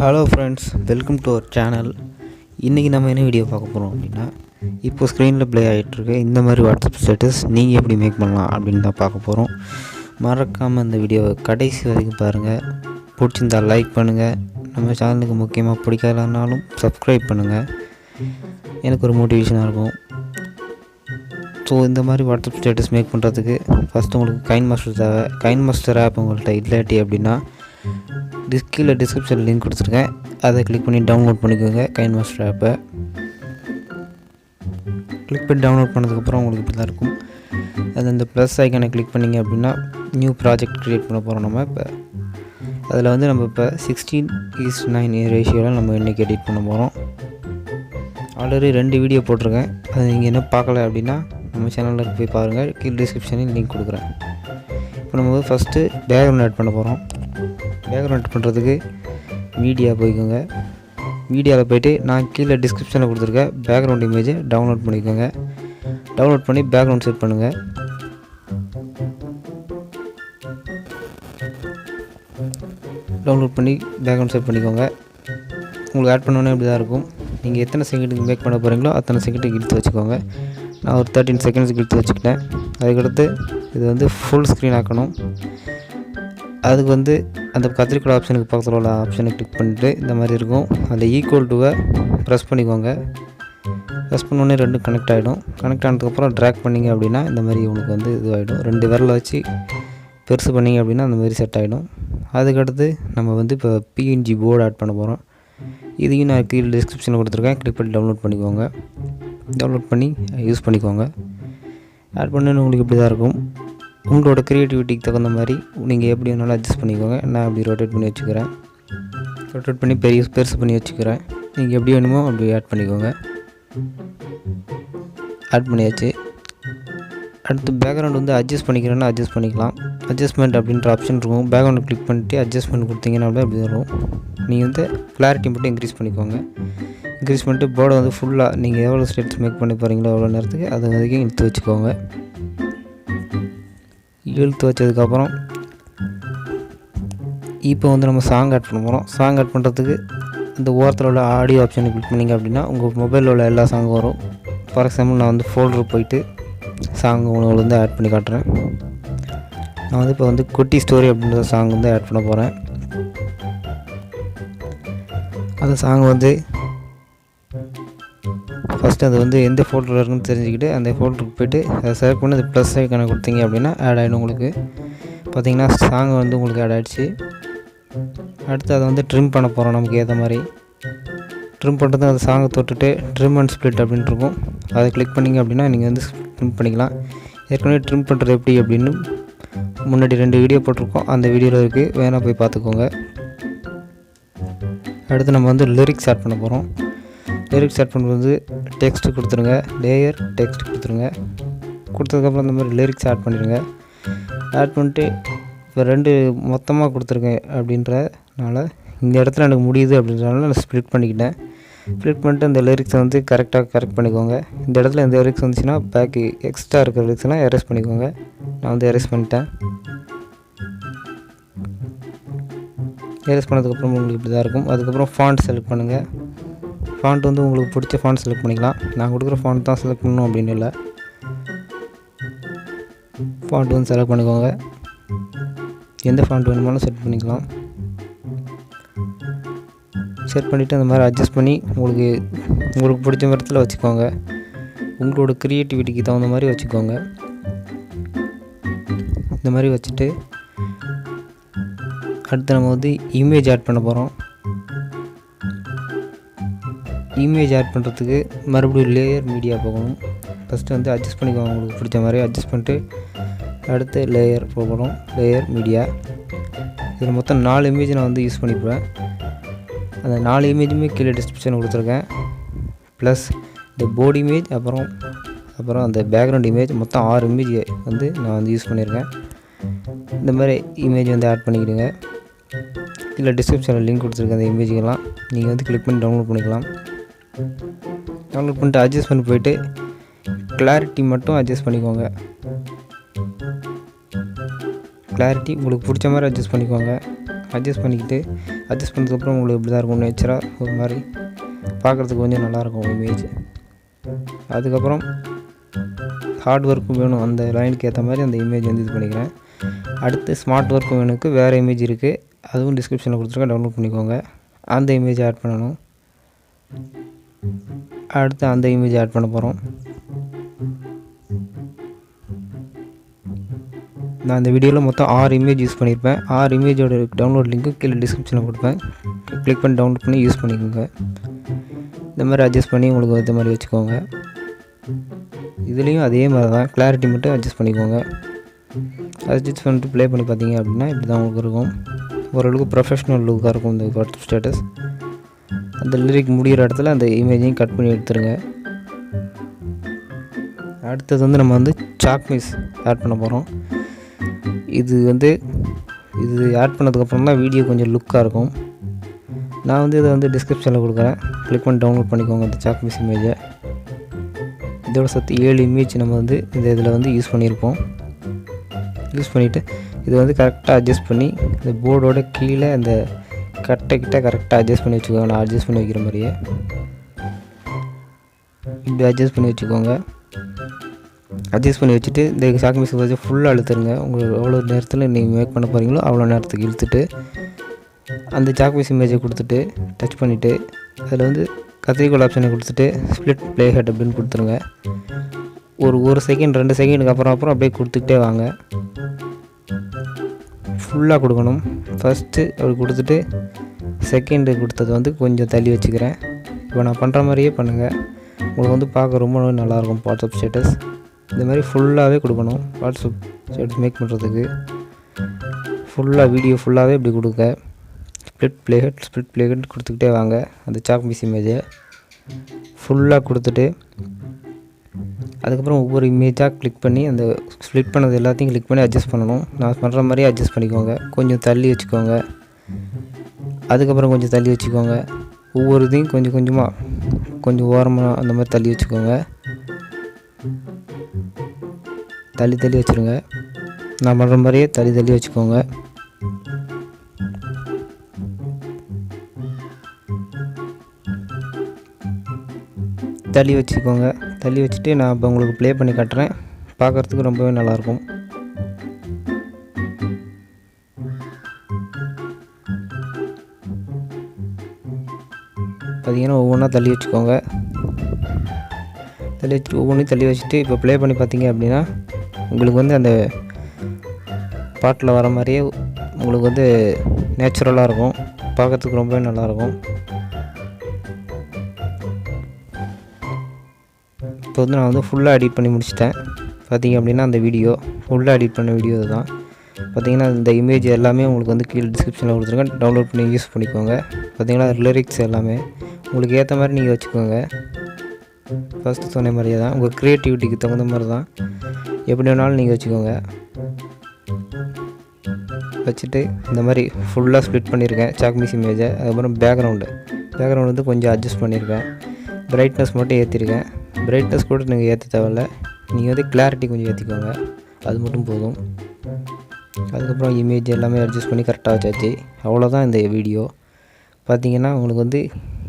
Hello friends, welcome to our channel. இன்றைக்கி நம்ம என்ன வீடியோ பார்க்க போகிறோம் அப்படின்னா, இப்போ ஸ்க்ரீனில் ப்ளே ஆகிட்டுருக்கு இந்த மாதிரி வாட்ஸ்அப் ஸ்டேட்டஸ் நீங்கள் எப்படி மேக் பண்ணலாம் அப்படின்னு தான் பார்க்க போகிறோம். மறக்காமல் இந்த வீடியோவை கடைசி வரைக்கும் பாருங்கள். பிடிச்சிருந்தால் லைக் பண்ணுங்கள். நம்ம சேனலுக்கு முக்கியமாக பிடிக்காதனாலும் சப்ஸ்கிரைப் பண்ணுங்கள், எனக்கு ஒரு மோட்டிவேஷனாக இருக்கும். ஸோ இந்த மாதிரி வாட்ஸ்அப் ஸ்டேட்டஸ் மேக் பண்ணுறதுக்கு ஃபஸ்ட்டு உங்களுக்கு கைன்மாஸ்டர் தேவை. கைன்மாஸ்டர் ஆப் உங்கள்கிட்ட இல்லாட்டி அப்படின்னா கீழே டிஸ்கிரிப்ஷனில் லிங்க் கொடுத்துருக்கேன், அதை கிளிக் பண்ணி டவுன்லோட் பண்ணிக்கோங்க. கைன்மாஸ்டர் ஆப்பை கிளிக் பண்ணி டவுன்லோட் பண்ணதுக்கப்புறம் உங்களுக்கு இப்படி தான் இருக்கும். அது இந்த ப்ளஸ் ஐக்கானை கிளிக் பண்ணிங்க அப்படின்னா நியூ ப்ராஜெக்ட் க்ரியேட் பண்ண போகிறோம். நம்ம இப்போ அதில் வந்து நம்ம இப்போ 16:9 ரேஷியோவில் நம்ம இன்றைக்கி எடிட் பண்ண போகிறோம். ஆல்ரெடி 2 வீடியோ போட்டிருக்கேன், அது நீங்கள் என்ன பார்க்கல அப்படின்னா நம்ம சேனலில் போய் பாருங்கள், கீழே டிஸ்கிரிப்ஷனில் லிங்க் கொடுக்குறேன். இப்போ நம்ம ஃபஸ்ட்டு பேக்ரவுண்ட் ஆட் பண்ண போகிறோம். பேக்ரவுண்ட் ஆட் பண்ணுறதுக்கு மீடியா போய்க்கோங்க. மீடியாவில் போய்ட்டு நான் கீழே டிஸ்கிரிப்ஷனில் கொடுத்துருக்கேன் பேக்ரவுண்ட் இமேஜை டவுன்லோட் பண்ணிக்கோங்க. டவுன்லோட் பண்ணி பேக்ரவுண்ட் செட் பண்ணுங்கள். டவுன்லோட் பண்ணி பேக்ரவுண்ட் செட் பண்ணிக்கோங்க. உங்களுக்கு ஆட் பண்ணோன்னே இப்படி தான் இருக்கும். நீங்கள் எத்தனை செகண்டுக்கு மேக் பண்ண போகிறீங்களோ அத்தனை செகண்டுக்கு இழுத்து வச்சுக்கோங்க. நான் ஒரு 13 செகண்ட்ஸுக்கு இழுத்து வச்சுக்கிட்டேன். அதுக்கடுத்து இது வந்து ஃபுல் ஸ்க்ரீன் ஆக்கணும். அதுக்கு வந்து அந்த கத்திரிக்கோள் ஆப்ஷனுக்கு பக்கத்தில் உள்ள ஆப்ஷனை கிளிக் பண்ணிவிட்டு இந்த மாதிரி இருக்கும், அந்த ஈக்குவல் டுவை ப்ரெஸ் பண்ணிக்கோங்க. ப்ரெஸ் பண்ணோடனே 2 கனெக்ட் ஆகிடும். கனெக்ட் ஆனதுக்கப்புறம் ட்ராக் பண்ணிங்க அப்படின்னா இந்த மாதிரி உங்களுக்கு வந்து இதுவாகிடும். 2 விரலை வச்சு பெருசு பண்ணிங்க அப்படின்னா அந்த மாதிரி செட் ஆகிடும். அதுக்கடுத்து நம்ம வந்து இப்போ பிஎன்ஜி போர்டு ஆட் பண்ண போகிறோம். இதையும் நான் கீழே டிஸ்கிரிப்ஷனில் கொடுத்துருக்கேன், கிளிக் பண்ணி டவுன்லோட் பண்ணிக்கோங்க. டவுன்லோட் பண்ணி யூஸ் பண்ணிக்கோங்க. ஆட் பண்ணு உங்களுக்கு இப்படி தான் இருக்கும். உங்களோட க்ரியேட்டிவிட்டிக்கு தகுந்த மாதிரி நீங்கள் எப்படி வேணாலும் அட்ஜஸ்ட் பண்ணிக்கோங்க. நான் அப்படி ரொட்டேட் பண்ணி வச்சுக்கிறேன். ரொட்டேட் பண்ணி பெருசு பண்ணி வச்சுக்கிறேன். நீங்கள் எப்படி வேணுமோ அப்படி ஆட் பண்ணிக்கோங்க. ஆட் பண்ணியாச்சு. அடுத்து பேக்ரவுண்ட் வந்து அட்ஜஸ்ட் பண்ணிக்கிறேன்னா அட்ஜஸ்ட் பண்ணிக்கலாம். அட்ஜஸ்ட்மெண்ட் அப்படின்ற ஆப்ஷன் இருக்கும். பேக்ரவுண்ட் கிளிக் பண்ணிட்டு அட்ஜஸ்ட்மெண்ட் கொடுத்தீங்கன்னா அப்படி வரும். நீங்கள் வந்து கிளாரிட்டி மட்டும் இன்க்ரீஸ் பண்ணிக்கோங்க. இன்க்ரீஸ் பண்ணிட்டு போர்டை வந்து ஃபுல்லாக நீங்கள் எவ்வளோ ஸ்டேட்ஸ் மேக் பண்ணி போகிறீங்களோ அவ்வளோ நேரத்துக்கு அது வரைக்கும் இழுத்து வச்சுக்கோங்க. இழுத்து வச்சதுக்கப்புறம் இப்போ வந்து நம்ம சாங் ஆட் பண்ண போகிறோம். சாங் ஆட் பண்ணுறதுக்கு இந்த ஓரத்தில் உள்ள ஆடியோ ஆப்ஷனை கிளிக் பண்ணிங்க அப்படின்னா உங்கள் மொபைலில் உள்ள எல்லா சாங்கும் வரும். ஃபார் எக்ஸாம்பிள் நான் வந்து ஃபோல்டர் போயிட்டு சாங் உங்களுக்கு வந்து ஆட் பண்ணி காட்டுறேன். நான் வந்து இப்போ வந்து குட்டி ஸ்டோரி அப்படின்ற சாங் வந்து ஆட் பண்ண போகிறேன். அந்த சாங் வந்து ஃபஸ்ட்டு அது வந்து எந்த ஃபோல்டரில் இருக்குன்னு தெரிஞ்சுக்கிட்டு அந்த ஃபோல்டருக்கு போய்ட்டு அதை செலக்ட் பண்ணி அது ப்ளஸ் ஐக்கானை கொடுத்தீங்க அப்படின்னா ஆட் ஆகிடும். உங்களுக்கு பார்த்திங்கன்னா சாங் வந்து உங்களுக்கு ஆட் ஆகிடுச்சு. அடுத்து அதை வந்து ட்ரிம் பண்ண போகிறோம். நமக்கு ஏற்ற மாதிரி ட்ரிம் பண்ணுறது அந்த சாங்கை தொட்டுட்டு ட்ரிம் அண்ட் ஸ்ப்ளிட் அப்படின்ட்டு இருக்கும். அதை கிளிக் பண்ணிங்க அப்படின்னா நீங்கள் வந்து ட்ரிம் பண்ணிக்கலாம். ஏற்கனவே ட்ரிம் பண்ணுறது எப்படி அப்படின்னு முன்னாடி 2 வீடியோ போட்டிருக்கோம், அந்த வீடியோவில் இருக்குது, வேணால் போய் பார்த்துக்கோங்க. அடுத்து நம்ம வந்து லிரிக்ஸ் ஆட் பண்ண போகிறோம். லிரிக்ஸ் ஆட் பண்ணுறது டெக்ஸ்ட்டு கொடுத்துருங்க, லேயர் டெக்ஸ்ட் கொடுத்துருங்க. கொடுத்ததுக்கப்புறம் இந்த மாதிரி லிரிக்ஸ் ஆட் பண்ணிடுங்க. ஆட் பண்ணிட்டு இப்போ 2 மொத்தமாக கொடுத்துருக்கேன் அப்படின்றனால இந்த இடத்துல எனக்கு முடியுது அப்படின்றனால நான் ஸ்ப்ளிட் பண்ணிக்கிட்டேன். ஸ்ப்ளிட் பண்ணிட்டு அந்த லிரிக்ஸை வந்து கரெக்ட் பண்ணிக்கோங்க. இந்த இடத்துல எந்த லிரிக்ஸ் வந்துச்சுன்னா பேக்கு எக்ஸ்ட்ரா இருக்கிற லிரிக்ஸ்லாம் எரேஸ் பண்ணிக்கோங்க. நான் வந்து எரேஸ் பண்ணிட்டேன். எரேஸ் பண்ணதுக்கப்புறம் உங்களுக்கு இப்படி தான் இருக்கும். அதுக்கப்புறம் ஃபாண்ட் செலக்ட் பண்ணுங்கள். ஃபாண்ட் வந்து உங்களுக்கு பிடிச்ச ஃபாண்ட் செலக்ட் பண்ணிக்கலாம். நான் கொடுக்குற ஃபாண்ட் தான் செலக்ட் பண்ணணும் அப்படின்னு இல்லை. ஃபாண்ட் வந்து செலக்ட் பண்ணிக்கோங்க. எந்த ஃபாண்ட் வேணுமாலும் செட் பண்ணிக்கலாம். செட் பண்ணிவிட்டு அந்த மாதிரி அட்ஜஸ்ட் பண்ணி உங்களுக்கு பிடிச்ச மரத்தில் வச்சுக்கோங்க. உங்களோட க்ரியேட்டிவிட்டிக்கு தகுந்த மாதிரி வச்சுக்கோங்க. இந்த மாதிரி வச்சுட்டு அடுத்து நம்ம வந்து இமேஜ் ஆட் பண்ண போகிறோம். இமேஜ் ஆட் பண்ணுறதுக்கு மறுபடியும் லேயர் மீடியா போகணும். ஃபஸ்ட்டு வந்து அட்ஜஸ்ட் பண்ணிக்கோங்க, உங்களுக்கு பிடிச்ச மாதிரி அட்ஜஸ்ட் பண்ணிட்டு அடுத்து லேயர் போகணும், லேயர் மீடியா. இதில் மொத்தம் 4 இமேஜ் நான் வந்து யூஸ் பண்ணிப்பேன். அந்த 4 இமேஜுமே கீழே டிஸ்கிரிப்ஷன் கொடுத்துருக்கேன். ப்ளஸ் இந்த போர்டு இமேஜ் அப்புறம் அந்த பேக்ரவுண்ட் இமேஜ், மொத்தம் 6 இமேஜ் வந்து நான் வந்து யூஸ் பண்ணியிருக்கேன். இந்த மாதிரி இமேஜ் வந்து ஆட் பண்ணிக்கிடுங்க. கீழே டிஸ்கிரிப்ஷனில் லிங்க் கொடுத்துருக்கேன். அந்த இமேஜுக்கெல்லாம் நீங்கள் வந்து கிளிக் பண்ணி டவுன்லோட் பண்ணிக்கலாம். டவுன்லோட் பண்ணிட்டு அட்ஜஸ்ட் பண்ணி போய்ட்டு கிளாரிட்டி மட்டும் அட்ஜஸ்ட் பண்ணிக்கோங்க. கிளாரிட்டி உங்களுக்கு பிடிச்ச மாதிரி அட்ஜஸ்ட் பண்ணிக்கோங்க. அட்ஜஸ்ட் பண்ணிக்கிட்டு அட்ஜஸ்ட் பண்ணதுக்கப்புறம் உங்களுக்கு இப்படி தான் இருக்கும். நேச்சராக ஒரு மாதிரி பார்க்குறதுக்கு கொஞ்சம் நல்லாயிருக்கும் இமேஜ். அதுக்கப்புறம் ஹார்ட் ஒர்க்கும் வேணும், அந்த லைனுக்கு ஏற்ற மாதிரி அந்த இமேஜ் வந்து இது பண்ணிக்கிறேன். அடுத்து ஸ்மார்ட் ஒர்க் வேணுக்கு வேறு இமேஜ் இருக்குது, அதுவும் டிஸ்கிரிப்ஷனில் கொடுத்துருக்கேன், டவுன்லோட் பண்ணிக்கோங்க. அந்த இமேஜ் ஆட் பண்ணணும். அடுத்து அந்த இமேஜ் ஆட் பண்ண போகிறோம். நான் இந்த வீடியோவில் மொத்தம் 6 இமேஜ் யூஸ் பண்ணியிருப்பேன். 6 இமேஜோட டவுன்லோட் லிங்க்கு கீழே டிஸ்கிரிப்ஷனில் கொடுப்பேன். கிளிக் பண்ணி டவுன்லோட் பண்ணி யூஸ் பண்ணிக்கோங்க. இந்த மாதிரி அட்ஜஸ்ட் பண்ணி உங்களுக்கு இந்த மாதிரி வச்சுக்கோங்க. இதுலேயும் அதே மாதிரி தான், கிளாரிட்டி மட்டும் அட்ஜஸ்ட் பண்ணிக்கோங்க. அட்ஜஸ்ட் பண்ணிட்டு ப்ளே பண்ணி பார்த்தீங்க அப்படின்னா இப்படி தான் உங்களுக்கு இருக்கும். ஓரளவுக்கு ப்ரொஃபஷ்னல் லுக்காக இருக்கும் இந்த வாட்ஸ்அப் ஸ்டேட்டஸ். அந்த லிரிக் முடிகிற இடத்துல அந்த இமேஜையும் கட் பண்ணி எடுத்துருங்க. அடுத்தது வந்து நம்ம வந்து சாக்பீஸ் ஆட் பண்ண போகிறோம். இது ஆட் பண்ணதுக்கப்புறம் தான் வீடியோ கொஞ்சம் லுக்காக இருக்கும். நான் வந்து இதை வந்து டிஸ்கிரிப்ஷனில் கொடுக்குறேன், கிளிக் பண்ணி டவுன்லோட் பண்ணிக்கோங்க இந்த சாக்பீஸ் இமேஜை. இதோட சேர்த்து 7 இமேஜ் நம்ம வந்து இதில் வந்து யூஸ் பண்ணியிருப்போம். யூஸ் பண்ணிவிட்டு இது வந்து கரெக்டாக அட்ஜஸ்ட் பண்ணி இந்த போர்டோட கீழே அந்த கரெக்டாக அட்ஜஸ்ட் பண்ணி வச்சுக்கோங்க. நான் அட்ஜஸ்ட் பண்ணி வைக்கிற மாதிரியே இப்படி அட்ஜஸ்ட் பண்ணி வச்சுக்கோங்க. அட்ஜஸ்ட் பண்ணி வச்சுட்டு இந்த சாக்பீஸ் வச்சு ஃபுல்லாக அழுத்துருங்க. உங்களுக்கு எவ்வளோ நேரத்தில் நீங்கள் மேக் பண்ண போகிறீங்களோ அவ்வளோ நேரத்துக்கு இழுத்துட்டு அந்த சாக்பீஸ் இமேஜை கொடுத்துட்டு டச் பண்ணிவிட்டு அதில் வந்து கத்திரிக்கோள் ஆப்ஷனை கொடுத்துட்டு ஸ்ப்ளிட் ப்ளே ஹெட் அப்படின்னு கொடுத்துருங்க. ஒரு செகண்ட் 2 செகண்டுக்கு அப்புறம் அப்படியே கொடுத்துக்கிட்டே வாங்க. ஃபுல்லாக கொடுக்கணும். ஃபஸ்ட்டு அப்படி கொடுத்துட்டு செகண்டு கொடுத்தது வந்து கொஞ்சம் தள்ளி வச்சுக்கிறேன். இப்போ நான் பண்ணுற மாதிரியே பண்ணுங்கள், உங்களுக்கு வந்து பார்க்க ரொம்ப நல்லாயிருக்கும் வாட்ஸ்அப் ஸ்டேட்டஸ். இந்த மாதிரி ஃபுல்லாகவே கொடுக்கணும். வாட்ஸ்அப் ஸ்டேட்டஸ் மேக் பண்ணுறதுக்கு ஃபுல்லாக வீடியோ ஃபுல்லாகவே இப்படி கொடுங்க. ஸ்ப்ளிட் ப்ளே ஹெட் கொடுத்துக்கிட்டே வாங்க. அந்த சாக்பீஸ் இமேஜை ஃபுல்லாக கொடுத்துட்டு அதுக்கப்புறம் ஒவ்வொரு இமேஜாக கிளிக் பண்ணி அந்த ஸ்ப்ளிட் பண்ணது எல்லாத்தையும் கிளிக் பண்ணி அட்ஜஸ்ட் பண்ணணும். நான் பண்ணுற மாதிரியே அட்ஜஸ்ட் பண்ணிக்கோங்க. கொஞ்சம் தள்ளி வச்சுக்கோங்க, அதுக்கப்புறம் கொஞ்சம் தள்ளி வச்சுக்கோங்க. ஒவ்வொரு இதையும் கொஞ்சம் ஓரமாக அந்த மாதிரி தள்ளி வச்சுக்கோங்க. தள்ளி வச்சுருங்க. நான் பண்ணுற மாதிரியே தள்ளி வச்சுக்கோங்க. தள்ளி வச்சுட்டு நான் இப்போ உங்களுக்கு ப்ளே பண்ணி காட்டுறேன். பார்க்குறதுக்கு ரொம்பவே நல்லாயிருக்கும். பார்த்தீங்கன்னா ஒவ்வொன்றா தள்ளி வச்சுக்கோங்க. ஒவ்வொன்றையும் தள்ளி வச்சுட்டு இப்போ ப்ளே பண்ணி பார்த்தீங்க அப்படின்னா உங்களுக்கு வந்து அந்த பாட்டில் வர மாதிரியே உங்களுக்கு வந்து நேச்சுரலாக இருக்கும். பார்க்குறதுக்கு ரொம்பவே நல்லாயிருக்கும். இப்போ வந்து நான் வந்து ஃபுல்லாக எடிட் பண்ணி முடிச்சிட்டேன். பார்த்திங்க அப்படின்னா அந்த வீடியோ ஃபுல்லாக எடிட் பண்ண வீடியோ தான். பார்த்திங்கன்னா இந்த இமேஜ் எல்லாமே உங்களுக்கு வந்து கீழே டிஸ்கிரிப்ஷனில் கொடுத்துருக்கேன், டவுன்லோட் பண்ணி யூஸ் பண்ணிக்கோங்க. பார்த்திங்கன்னா லிரிக்ஸ் எல்லாமே உங்களுக்கு ஏற்ற மாதிரி நீங்கள் வச்சுக்கோங்க. ஃபஸ்ட்டு சொன்ன மாதிரியே தான், உங்கள் க்ரியேட்டிவிட்டிக்கு தகுந்த மாதிரி தான், எப்படி வேணாலும் நீங்கள் வச்சுக்கோங்க. வச்சுட்டு இந்த மாதிரி ஃபுல்லாக ஸ்ப்ளிட் பண்ணியிருக்கேன் சாக்பீஸ் இமேஜை. அதுக்கப்புறம் பேக்ரவுண்டு வந்து கொஞ்சம் அட்ஜஸ்ட் பண்ணியிருக்கேன். பிரைட்னஸ் மட்டும் ஏற்றிருக்கேன். பிரைட்னஸ் கூட நீங்கள் ஏற்ற தேவையில்ல, நீங்கள் வந்து கிளாரிட்டி கொஞ்சம் ஏற்றிக்கோங்க, அது மட்டும் போதும். அதுக்கப்புறம் இமேஜ் எல்லாமே அட்ஜஸ்ட் பண்ணி கரெக்டாக வச்சாச்சு. அவ்வளோதான் இந்த வீடியோ. பார்த்திங்கன்னா உங்களுக்கு வந்து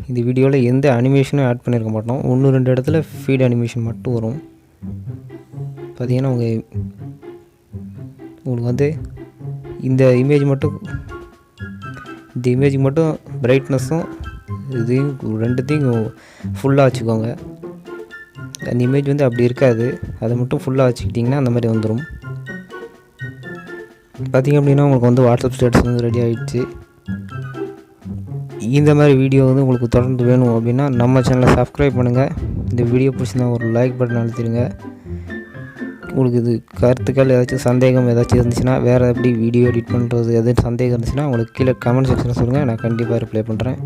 இந்த வீடியோவில் எந்த அனிமேஷனும் ஆட் பண்ணியிருக்க மாட்டோம். 1-2 இடத்துல ஃபீட் அனிமேஷன் மட்டும் வரும். பார்த்திங்கன்னா உங்களுக்கு வந்து இந்த இமேஜ் மட்டும் பிரைட்னஸும் இதையும் 2த்தையும் ஃபுல்லாக வச்சுக்கோங்க. அந்த இமேஜ் வந்து அப்படி இருக்காது, அதை மட்டும் ஃபுல்லாக வச்சுக்கிட்டிங்கன்னா அந்த மாதிரி வந்துடும். பார்த்திங்க அப்படின்னா உங்களுக்கு வந்து வாட்ஸ்அப் ஸ்டேட்டஸ் வந்து ரெடி ஆகிடுச்சு. இந்த மாதிரி வீடியோ வந்து உங்களுக்கு தொடர்ந்து வேணும் அப்படின்னா நம்ம சேனலை சப்ஸ்கிரைப் பண்ணுங்கள். இந்த வீடியோ பிடிச்சிருந்தா ஒரு லைக் பட்டன் அழுத்திடுங்க. உங்களுக்கு இது கருத்துக்கள் ஏதாச்சும் சந்தேகம் ஏதாச்சும் இருந்துச்சுன்னா, வேறு எப்படி வீடியோ எடிட் பண்ணுறது எதுவும் சந்தேகம் இருந்துச்சுன்னா உங்களுக்கு கீழே கமெண்ட் செக்ஷனில் சொல்லுங்கள், நான் கண்டிப்பாக ரிப்ளை பண்ணுறேன்.